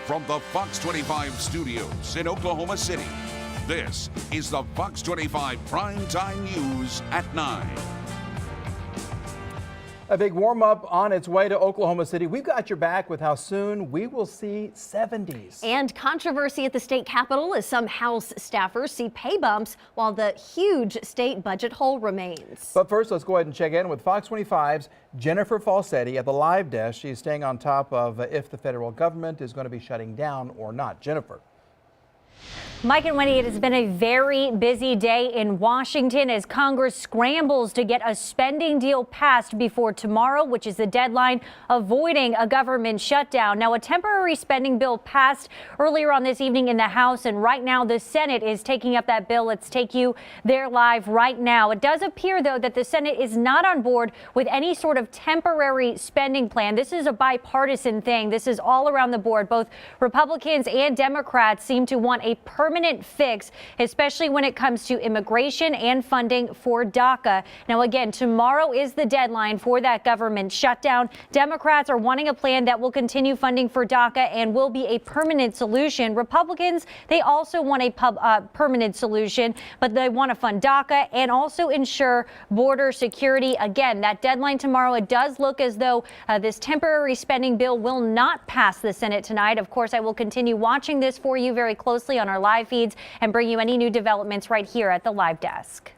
From the Fox 25 studios in Oklahoma City, this is the Fox 25 Primetime News at 9. A big warm-up on its way to Oklahoma City. We've got your back with how soon we will see 70s. And controversy at the state capitol as some House staffers see pay bumps while the huge state budget hole remains. But first, let's go ahead and check in with Fox 25's Jennifer Falsetti at the live desk. She's staying on top of if the federal government is going to be shutting down or not. Jennifer. Mike and Wendy, it has been a very busy day in Washington as Congress scrambles to get a spending deal passed before tomorrow, which is the deadline, avoiding a government shutdown. Now, a temporary spending bill passed earlier on this evening in the House, and right now the Senate is taking up that bill. Let's take you there live right now. It does appear, though, that the Senate is not on board with any sort of temporary spending plan. This is a bipartisan thing. This is all around the board. Both Republicans and Democrats seem to want a permanent fix, especially when it comes to immigration and funding for DACA. Now, again, tomorrow is the deadline for that government shutdown. Democrats are wanting a plan that will continue funding for DACA and will be a permanent solution. Republicans, they also want a permanent solution, but they want to fund DACA and also ensure border security. Again, that deadline tomorrow, it does look as though this temporary spending bill will not pass the Senate tonight. Of course, I will continue watching this for you very closely on our live feeds and bring you any new developments right here at the live desk.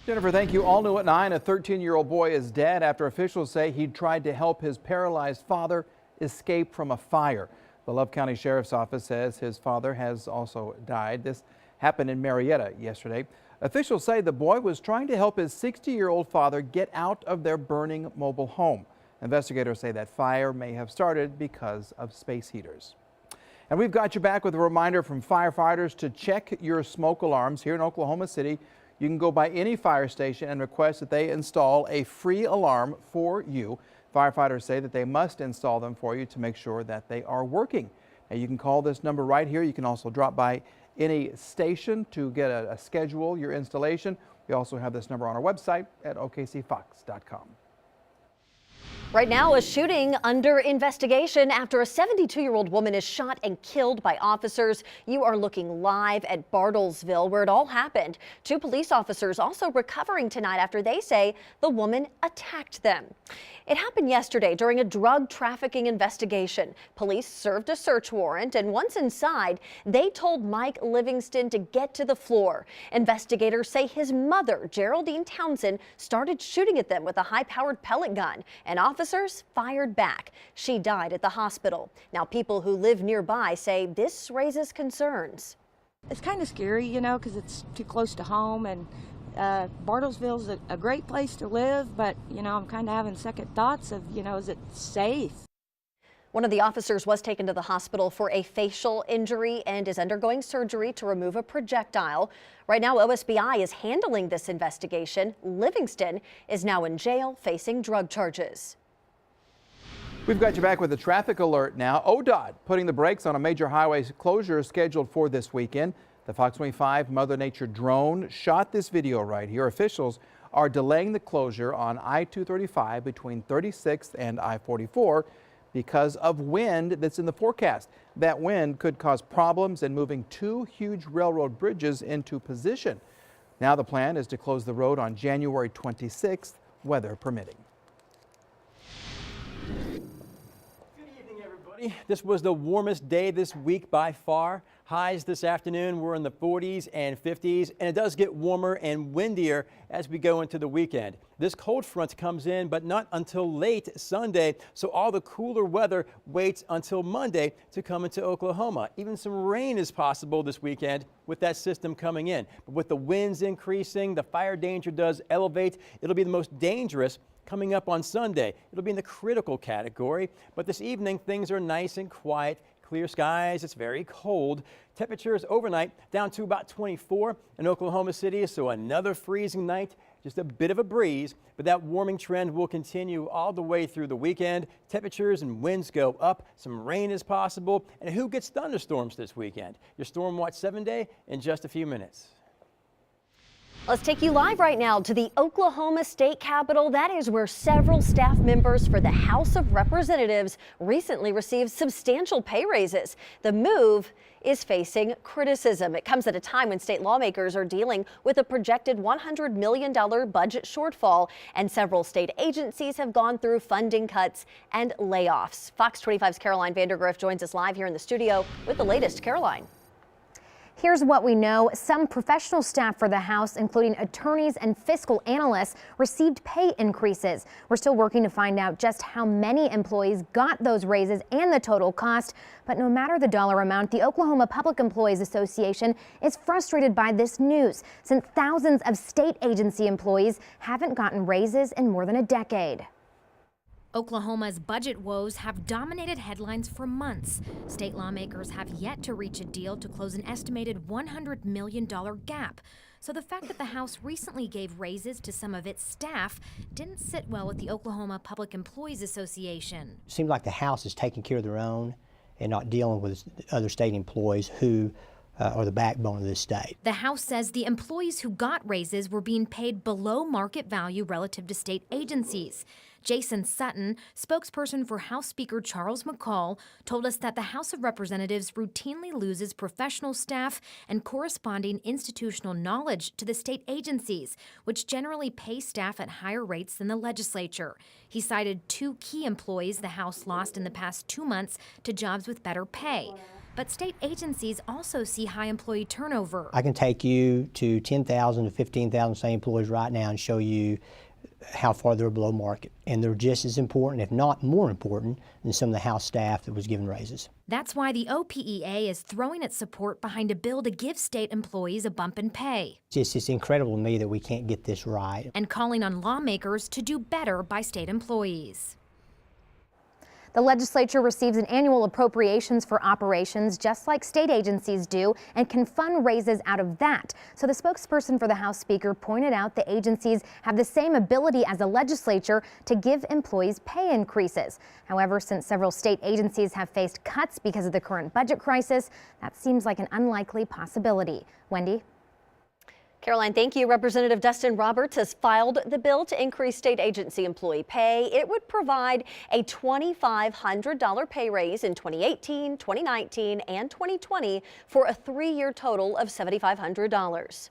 Jennifer, thank you. All new at 9, a 13-year-old boy is dead after officials say he tried to help his paralyzed father escape from a fire. The Love County Sheriff's Office says his father has also died. This happened in Marietta yesterday. Officials say the boy was trying to help his 60-year-old father get out of their burning mobile home. Investigators say that fire may have started because of space heaters. And we've got you back with a reminder from firefighters to check your smoke alarms here in Oklahoma City. You can go by any fire station and request that they install a free alarm for you. Firefighters say that they must install them for you to make sure that they are working. Now, you can call this number right here. You can also drop by any station to get a schedule your installation. We also have this number on our website at okcfox.com. Right now, a shooting under investigation after a 72-year-old woman is shot and killed by officers. You are looking live at Bartlesville, where it all happened. 2 police officers also recovering tonight after they say the woman attacked them. It happened yesterday during a drug trafficking investigation. Police served a search warrant, and once inside, they told Mike Livingston to get to the floor. Investigators say his mother, Geraldine Townsend, started shooting at them with a high-powered pellet gun, and officers fired back. She died at the hospital. Now, people who live nearby say this raises concerns. It's kind of scary, you know, because it's too close to home, and Bartlesville's a great place to live, but, you know, I'm kind of having second thoughts of, you know, is it safe? One of the officers was taken to the hospital for a facial injury and is undergoing surgery to remove a projectile. Right now, OSBI is handling this investigation. Livingston is now in jail facing drug charges. We've got you back with a traffic alert now. ODOT putting the brakes on a major highway closure scheduled for this weekend. The Fox 25 Mother Nature drone shot this video right here. Officials are delaying the closure on I-235 between 36th and I-44 because of wind that's in the forecast. That wind could cause problems in moving 2 huge railroad bridges into position. Now the plan is to close the road on January 26th, weather permitting. Good evening, everybody. This was the warmest day this week by far. Highs this afternoon were in the 40s and 50s, and it does get warmer and windier as we go into the weekend. This cold front comes in, but not until late Sunday, so all the cooler weather waits until Monday to come into Oklahoma. Even some rain is possible this weekend with that system coming in. But with the winds increasing, the fire danger does elevate. It'll be the most dangerous coming up on Sunday. It'll be in the critical category, but this evening things are nice and quiet. Clear skies, it's very cold. Temperatures overnight down to about 24 in Oklahoma City, so another freezing night, just a bit of a breeze, but that warming trend will continue all the way through the weekend. Temperatures and winds go up, some rain is possible, and who gets thunderstorms this weekend? Your Storm Watch 7-day in just a few minutes. Let's take you live right now to the Oklahoma State Capitol. That is where several staff members for the House of Representatives recently received substantial pay raises. The move is facing criticism. It comes at a time when state lawmakers are dealing with a projected $100 million budget shortfall, and several state agencies have gone through funding cuts and layoffs. Fox 25's Caroline Vandergriff joins us live here in the studio with the latest. Caroline. Here's what we know. Some professional staff for the House, including attorneys and fiscal analysts, received pay increases. We're still working to find out just how many employees got those raises and the total cost. But no matter the dollar amount, the Oklahoma Public Employees Association is frustrated by this news, since thousands of state agency employees haven't gotten raises in more than a decade. Oklahoma's budget woes have dominated headlines for months. State lawmakers have yet to reach a deal to close an estimated $100 million gap. So the fact that the House recently gave raises to some of its staff didn't sit well with the Oklahoma Public Employees Association. It seems like the House is taking care of their own and not dealing with other state employees who are the backbone of this state. The House says the employees who got raises were being paid below market value relative to state agencies. Jason Sutton, spokesperson for House Speaker Charles McCall, told us that the House of Representatives routinely loses professional staff and corresponding institutional knowledge to the state agencies, which generally pay staff at higher rates than the legislature. He cited 2 key employees the House lost in the past 2 months to jobs with better pay. But state agencies also see high employee turnover. I can take you to 10,000 to 15,000 state employees right now and show you how far they're below market. And they're just as important, if not more important, than some of the House staff that was given raises. That's why the OPEA is throwing its support behind a bill to give state employees a bump in pay. It's incredible to me that we can't get this right. And calling on lawmakers to do better by state employees. The legislature receives an annual appropriations for operations just like state agencies do and can fund raises out of that. So the spokesperson for the House Speaker pointed out the agencies have the same ability as the legislature to give employees pay increases. However, since several state agencies have faced cuts because of the current budget crisis, that seems like an unlikely possibility. Wendy? Caroline, thank you. Representative Dustin Roberts has filed the bill to increase state agency employee pay. It would provide a $2,500 pay raise in 2018, 2019, and 2020 for a 3-year total of $7,500.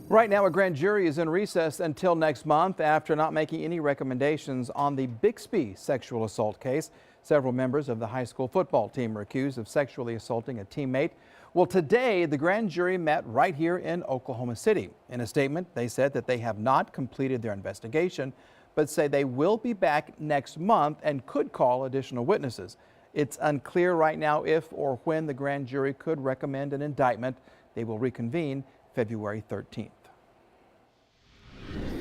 Right now, a grand jury is in recess until next month after not making any recommendations on the Bixby sexual assault case. Several members of the high school football team were accused of sexually assaulting a teammate. Well, today, the grand jury met right here in Oklahoma City. In a statement, they said that they have not completed their investigation, but say they will be back next month and could call additional witnesses. It's unclear right now if or when the grand jury could recommend an indictment. They will reconvene February 13th.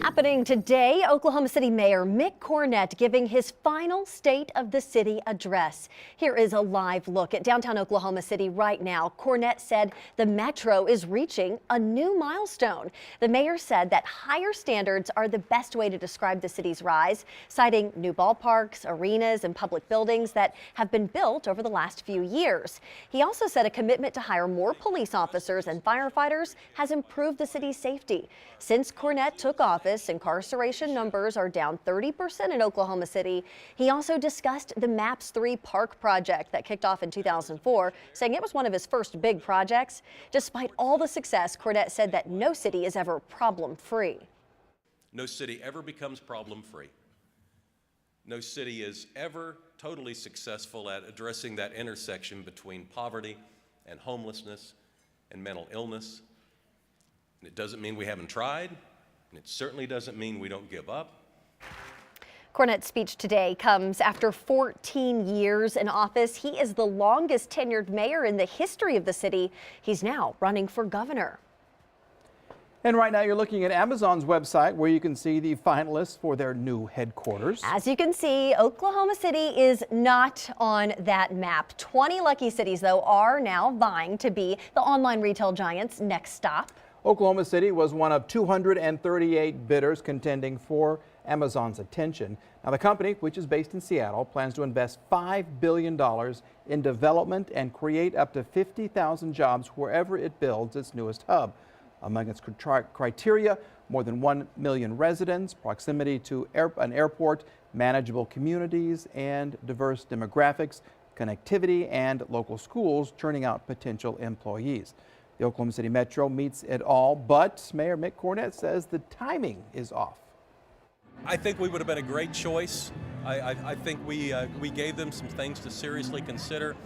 Happening today, Oklahoma City Mayor Mick Cornett giving his final State of the City address. Here is a live look at downtown Oklahoma City right now. Cornett said the metro is reaching a new milestone. The mayor said that higher standards are the best way to describe the city's rise, citing new ballparks, arenas, and public buildings that have been built over the last few years. He also said a commitment to hire more police officers and firefighters has improved the city's safety. Since Cornett took office, incarceration numbers are down 30% in Oklahoma City. He also discussed the MAPS 3 Park project that kicked off in 2004, saying it was one of his first big projects. Despite all the success, Cornett said that no city is ever problem-free. No city ever becomes problem-free. No city is ever totally successful at addressing that intersection between poverty and homelessness and mental illness. And it doesn't mean we haven't tried. And it certainly doesn't mean we don't give up. Cornett's speech today comes after 14 years in office. He is the longest tenured mayor in the history of the city. He's now running for governor. And right now you're looking at Amazon's website where you can see the finalists for their new headquarters. As you can see, Oklahoma City is not on that map. 20 lucky cities, though, are now vying to be the online retail giant's next stop. Oklahoma City was one of 238 bidders contending for Amazon's attention. Now, the company, which is based in Seattle, plans to invest $5 billion in development and create up to 50,000 jobs wherever it builds its newest hub. Among its criteria, more than 1 million residents, proximity to an airport, manageable communities and diverse demographics, connectivity, and local schools churning out potential employees. The Oklahoma City Metro meets it all, but Mayor Mick Cornett says the timing is off. I think we would have been a great choice. I think we gave them some things to seriously consider.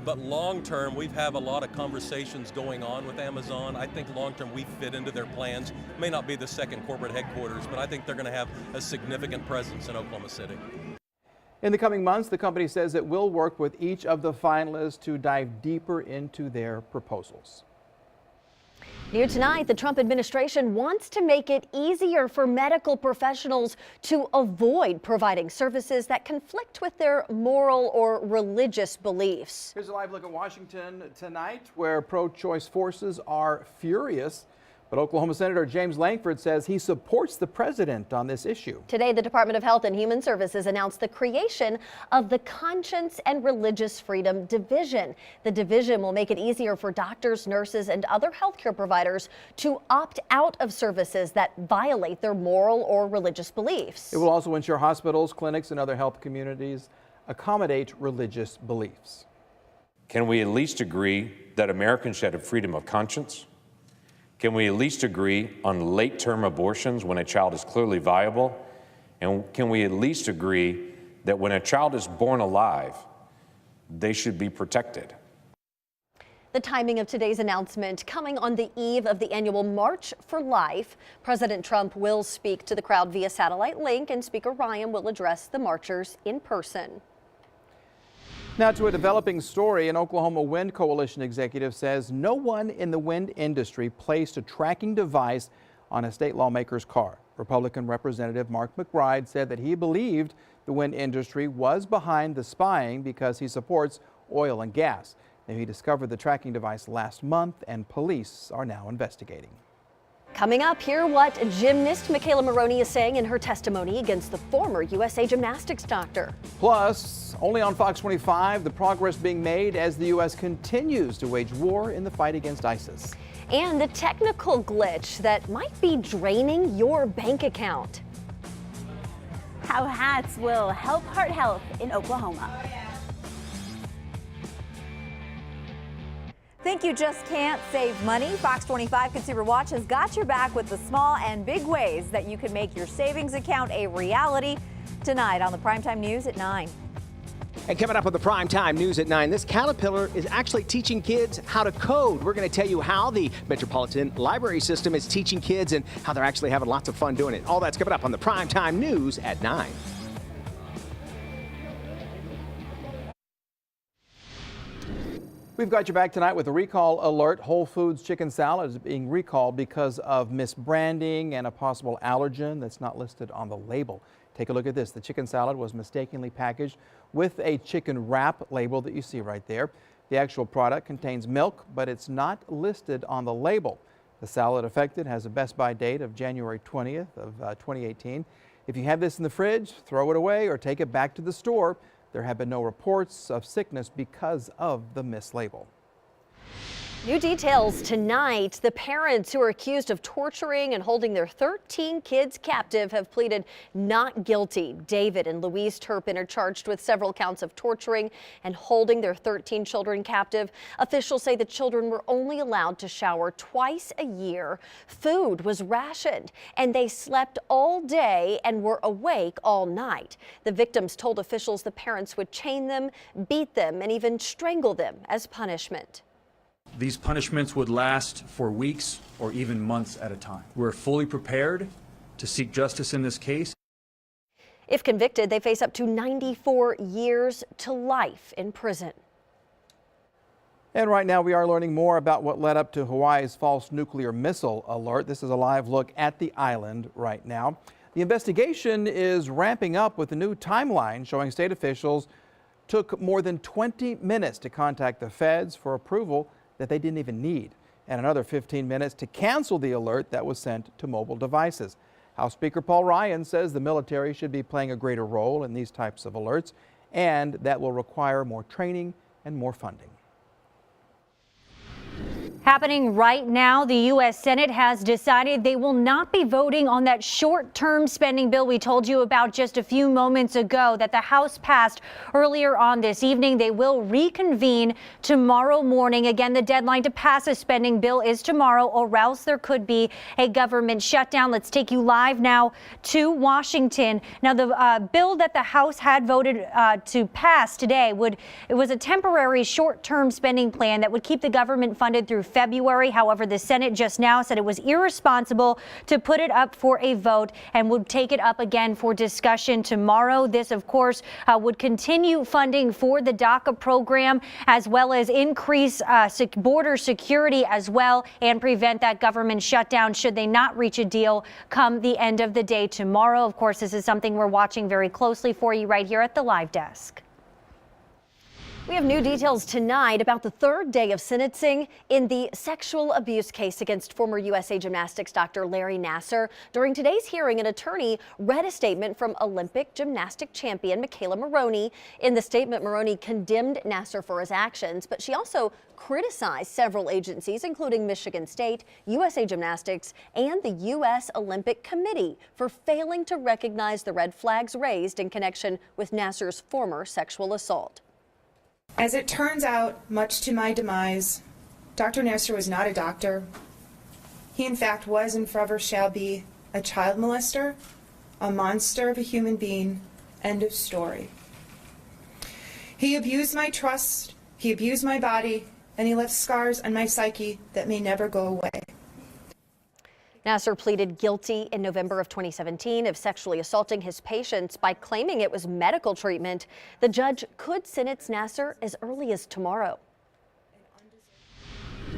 But long term, we've had a lot of conversations going on with Amazon. I think long term we fit into their plans. May not be the second corporate headquarters, but I think they're going to have a significant presence in Oklahoma City. In the coming months, the company says it will work with each of the finalists to dive deeper into their proposals. New tonight, the Trump administration wants to make it easier for medical professionals to avoid providing services that conflict with their moral or religious beliefs. Here's a live look at Washington tonight, where pro-choice forces are furious. But Oklahoma Senator James Lankford says he supports the president on this issue. Today, the Department of Health and Human Services announced the creation of the Conscience and Religious Freedom Division. The division will make it easier for doctors, nurses, and other healthcare providers to opt out of services that violate their moral or religious beliefs. It will also ensure hospitals, clinics, and other health communities accommodate religious beliefs. Can we at least agree that Americans should have freedom of conscience? Can we at least agree on late-term abortions when a child is clearly viable? And can we at least agree that when a child is born alive, they should be protected? The timing of today's announcement coming on the eve of the annual March for Life. President Trump will speak to the crowd via satellite link, and Speaker Ryan will address the marchers in person. Now to a developing story. An Oklahoma Wind Coalition executive says no one in the wind industry placed a tracking device on a state lawmaker's car. Republican Representative Mark McBride said that he believed the wind industry was behind the spying because he supports oil and gas. Now, he discovered the tracking device last month, and police are now investigating. Coming up, hear what gymnast Michaela Maroney is saying in her testimony against the former USA Gymnastics doctor. Plus, only on Fox 25, the progress being made as the U.S. continues to wage war in the fight against ISIS. And the technical glitch that might be draining your bank account. How hats will help heart health in Oklahoma. Think you just can't save money? Fox 25 Consumer Watch has got your back with the small and big ways that you can make your savings account a reality. Tonight on the Primetime News at 9. And coming up on the Primetime News at 9, this Caterpillar is actually teaching kids how to code. We're going to tell you how the Metropolitan Library System is teaching kids and how they're actually having lots of fun doing it. All that's coming up on the Primetime News at 9. We've got you back tonight with a recall alert. Whole Foods chicken salad is being recalled because of misbranding and a possible allergen that's not listed on the label. Take a look at this. The chicken salad was mistakenly packaged with a chicken wrap label that you see right there. The actual product contains milk, but it's not listed on the label. The salad affected has a best by date of January 20th of 2018. If you have this in the fridge, throw it away or take it back to the store. There have been no reports of sickness because of the mislabel. New details tonight. The parents who are accused of torturing and holding their 13 kids captive have pleaded not guilty. David and Louise Turpin are charged with several counts of torturing and holding their 13 children captive. Officials say the children were only allowed to shower twice a year. Food was rationed, and they slept all day and were awake all night. The victims told officials the parents would chain them, beat them, and even strangle them as punishment. These punishments would last for weeks or even months at a time. We're fully prepared to seek justice in this case. If convicted, they face up to 94 years to life in prison. And right now we are learning more about what led up to Hawaii's false nuclear missile alert. This is a live look at the island right now. The investigation is ramping up with a new timeline showing state officials took more than 20 minutes to contact the feds for approval that they didn't even need, and another 15 minutes to cancel the alert that was sent to mobile devices. House Speaker Paul Ryan says the military should be playing a greater role in these types of alerts, and that will require more training and more funding. Happening right now, the U.S. Senate has decided they will not be voting on that short-term spending bill we told you about just a few moments ago that the House passed earlier on this evening. They will reconvene tomorrow morning. Again, the deadline to pass a spending bill is tomorrow, or else there could be a government shutdown. Let's take you live now to Washington. Now, the bill that the House had voted to pass today it was a temporary short-term spending plan that would keep the government funded through February. However, the Senate just now said it was irresponsible to put it up for a vote and would take it up again for discussion tomorrow. This, of course, would continue funding for the DACA program, as well as increase border security as well, and prevent that government shutdown should they not reach a deal come the end of the day tomorrow. Of course, this is something we're watching very closely for you right here at the Live Desk. We have new details tonight about the third day of sentencing in the sexual abuse case against former USA Gymnastics Dr. Larry Nassar. During today's hearing, an attorney read a statement from Olympic gymnastic champion McKayla Maroney. In the statement, Maroney condemned Nassar for his actions, but she also criticized several agencies, including Michigan State, USA Gymnastics, and the U.S. Olympic Committee for failing to recognize the red flags raised in connection with Nassar's former sexual assault. As it turns out, much to my demise, Dr. Nassar was not a doctor. He in fact was and forever shall be a child molester, a monster of a human being, end of story. He abused my trust, he abused my body, and he left scars on my psyche that may never go away. Nassar pleaded guilty in November of 2017 of sexually assaulting his patients by claiming it was medical treatment. The judge could sentence Nassar as early as tomorrow.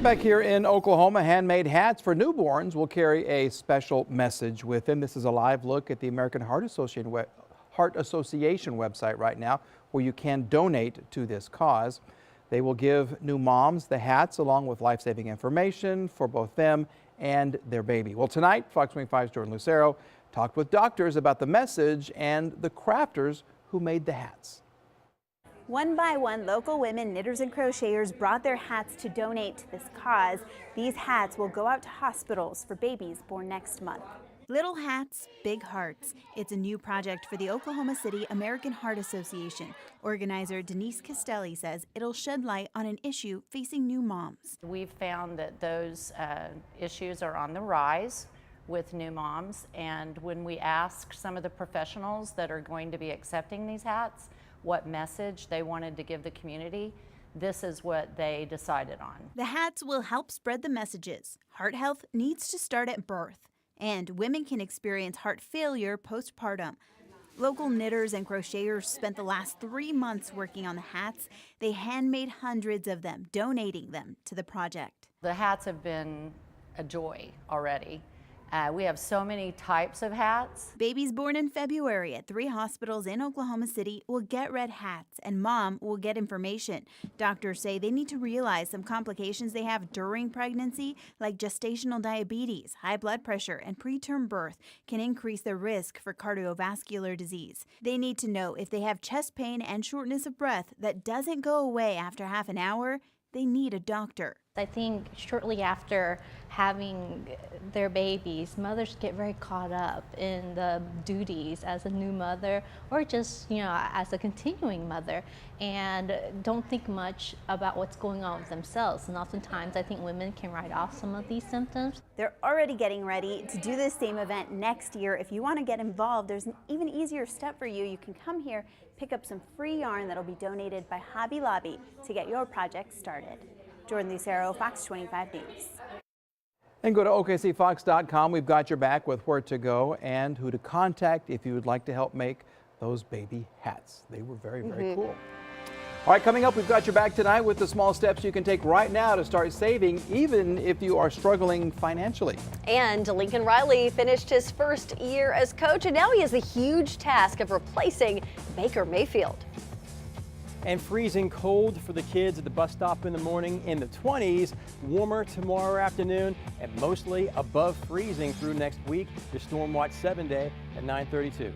Back here in Oklahoma, handmade hats for newborns will carry a special message with them. This is a live look at the American Heart Association website right now, where you can donate to this cause. They will give new moms the hats along with life-saving information for both them and their baby. Well, tonight, Fox 25's Jordan Lucero talked with doctors about the message and the crafters who made the hats. One by one, local women, knitters and crocheters brought their hats to donate to this cause. These hats will go out to hospitals for babies born next month. Little Hats, Big Hearts. It's a new project for the Oklahoma City American Heart Association. Organizer Denise Castelli says it'll shed light on an issue facing new moms. We've found that those issues are on the rise with new moms, and when we asked some of the professionals that are going to be accepting these hats what message they wanted to give the community, this is what they decided on. The hats will help spread the messages. Heart health needs to start at birth, and women can experience heart failure postpartum. Local knitters and crocheters spent the last 3 months working on the hats. They handmade hundreds of them, donating them to the project. The hats have been a joy already. We have so many types of hats. Babies born in February at 3 hospitals in Oklahoma City will get red hats, and mom will get information. Doctors say they need to realize some complications they have during pregnancy, like gestational diabetes, high blood pressure, and preterm birth, can increase the risk for cardiovascular disease. They need to know if they have chest pain and shortness of breath that doesn't go away after half an hour, they need a doctor. I think shortly after having their babies, mothers get very caught up in the duties as a new mother, or just, as a continuing mother, and don't think much about what's going on with themselves. And oftentimes I think women can write off some of these symptoms. They're already getting ready to do this same event next year. If you want to get involved, there's an even easier step for you. You can come here, pick up some free yarn that'll be donated by Hobby Lobby to get your project started. Jordan Lucero, Fox 25 News. And go to OKCFox.com. We've got your back with where to go and who to contact if you would like to help make those baby hats. They were very, very cool. All right, coming up, we've got your back tonight with the small steps you can take right now to start saving, even if you are struggling financially. And Lincoln Riley finished his first year as coach, and now he has the huge task of replacing Baker Mayfield. And freezing cold for the kids at the bus stop in the morning, in the 20s, warmer tomorrow afternoon, and mostly above freezing through next week. Your Storm Watch 7 day at 9:32.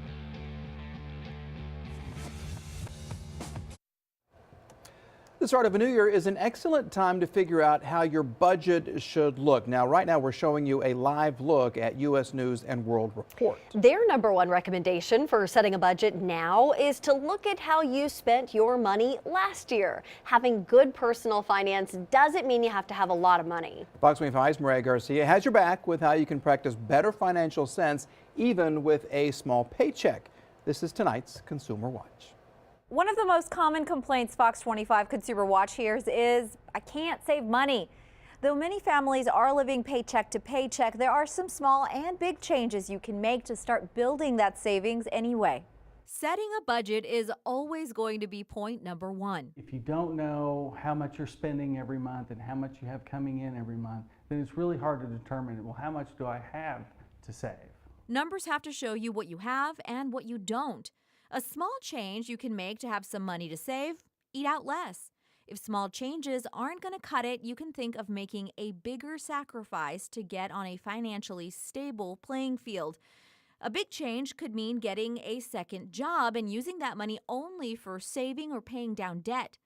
The start of a new year is an excellent time to figure out how your budget should look. Now, right now, we're showing you a live look at U.S. News and World Report. Their #1 recommendation for setting a budget now is to look at how you spent your money last year. Having good personal finance doesn't mean you have to have a lot of money. Fox 25's Maria Garcia has your back with how you can practice better financial sense even with a small paycheck. This is tonight's Consumer Watch. One of the most common complaints Fox 25 Consumer Watch hears is, I can't save money. Though many families are living paycheck to paycheck, there are some small and big changes you can make to start building that savings anyway. Setting a budget is always going to be point number one. If you don't know how much you're spending every month and how much you have coming in every month, then it's really hard to determine, well, how much do I have to save? Numbers have to show you what you have and what you don't. A small change you can make to have some money to save: eat out less. If small changes aren't going to cut it, you can think of making a bigger sacrifice to get on a financially stable playing field. A big change could mean getting a second job and using that money only for saving or paying down debt.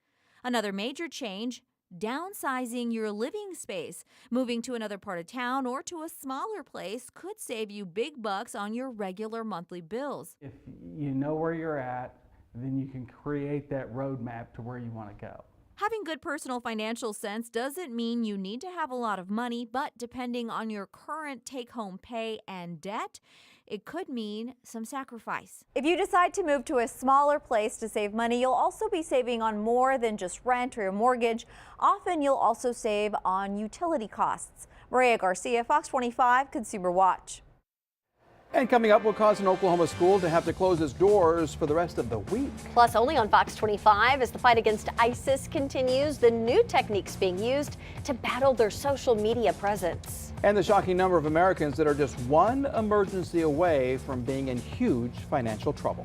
Another major change: downsizing your living space. Moving to another part of town or to a smaller place could save you big bucks on your regular monthly bills. If you know where you're at, then you can create that roadmap to where you want to go. Having good personal financial sense doesn't mean you need to have a lot of money, but depending on your current take-home pay and debt, it could mean some sacrifice. If you decide to move to a smaller place to save money, you'll also be saving on more than just rent or your mortgage. Often you'll also save on utility costs. Maria Garcia, Fox 25 Consumer Watch. And coming up, will cause an Oklahoma school to have to close its doors for the rest of the week. Plus, only on Fox 25, as the fight against ISIS continues, the new techniques being used to battle their social media presence. And the shocking number of Americans that are just one emergency away from being in huge financial trouble.